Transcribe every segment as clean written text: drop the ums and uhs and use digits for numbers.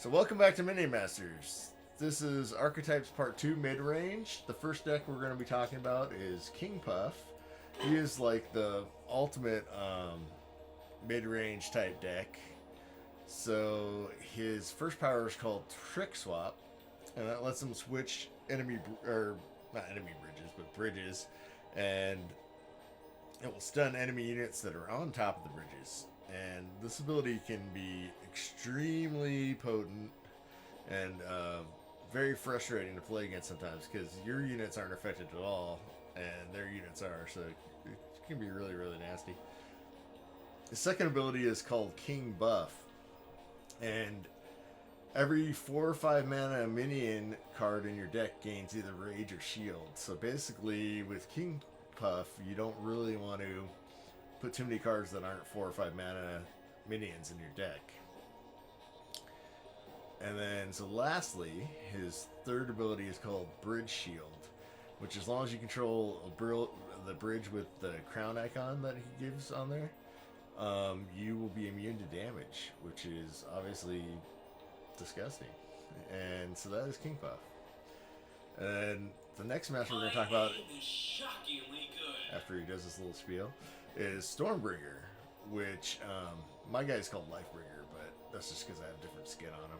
So welcome back to Minion Masters. This is Archetypes Part 2 Mid-Range. The first deck we're going to be talking about is King Puff. He is like the ultimate mid-range type deck. So his first power is called Trick Swap, and that lets him switch enemy, or not enemy bridges, but bridges, and it will stun enemy units that are on top of the bridges. And this ability can be extremely potent and very frustrating to play against sometimes because your units aren't affected at all and their units are, so it can be really, really nasty. The second ability is called King Buff, and every 4 or 5 mana minion card in your deck gains either Rage or Shield. So basically with King Puff, you don't really want to put too many cards that aren't 4 or 5 mana minions in your deck. And then, so lastly, his third ability is called Bridge Shield, which as long as you control the bridge with the crown icon that he gives on there, you will be immune to damage, which is obviously disgusting. And so that is King Puff. And the next match we're going to talk about, after he does this little spiel, is Stormbringer, which my guy's called Lifebringer, but that's just because I have different skin on him.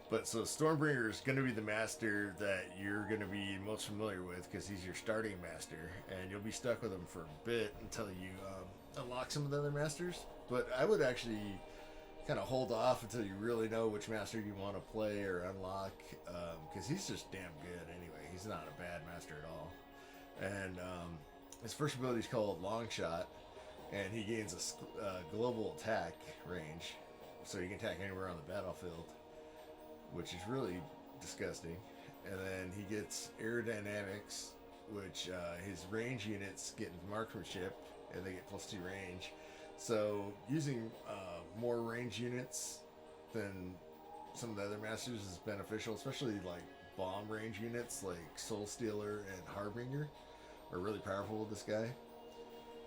But so Stormbringer is going to be the master that you're going to be most familiar with because he's your starting master, and you'll be stuck with him for a bit until you unlock some of the other masters. But I would actually kind of hold off until you really know which master you want to play or unlock, because he's just damn good anyway. He's not a bad master at all. And his first ability is called Long Shot, and he gains a global attack range, so you can attack anywhere on the battlefield, which is really disgusting. And then he gets Aerodynamics, which his range units get marksmanship, and they get +2 range. So using more range units than some of the other masters is beneficial, especially like bomb range units like Soul Stealer and Harbinger are really powerful with this guy.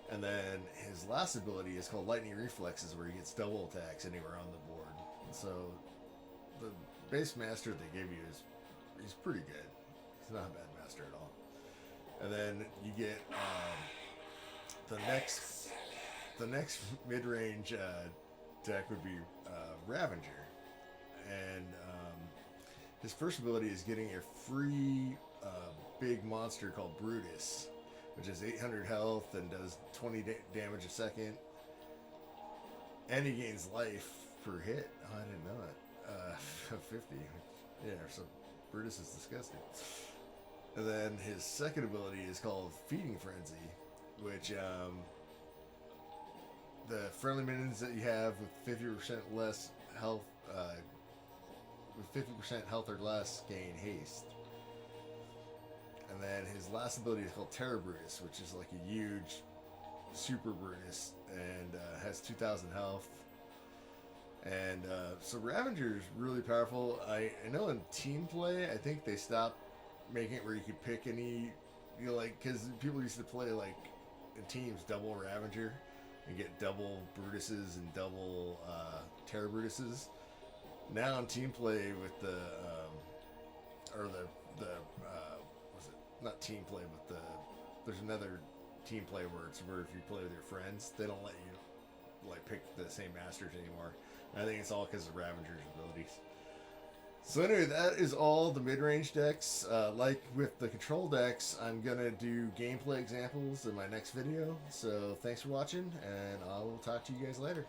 And then his last ability is called Lightning Reflexes, where he gets double attacks anywhere on the board. So the base master they give you he's pretty good. He's not a bad master at all. And then you get the next mid-range deck would be Ravager, and his first ability is getting a free big monster called Brutus, which is 800 health and does 20 damage a second, and he gains life per hit. Oh, I didn't know it. 50. Yeah, so Brutus is disgusting. And then his second ability is called Feeding Frenzy, which the friendly minions that you have with 50% less health, with 50% health or less, gain haste. And then his last ability is called Terror Brutus, which is like a huge super Brutus, and has 2,000 health. And so Ravager is really powerful. I know in team play, I think they stopped making it where you could pick any, because people used to play like in teams double Ravager and get double Brutuses and double Terror Brutuses. Now in team play with was it not team play, but there's another team play where it's where if you play with your friends, they don't let you like pick the same masters anymore. And I think it's all because of Ravager's abilities. So anyway, that is all the mid-range decks. Like with the control decks, I'm going to do gameplay examples in my next video. So thanks for watching, and I will talk to you guys later.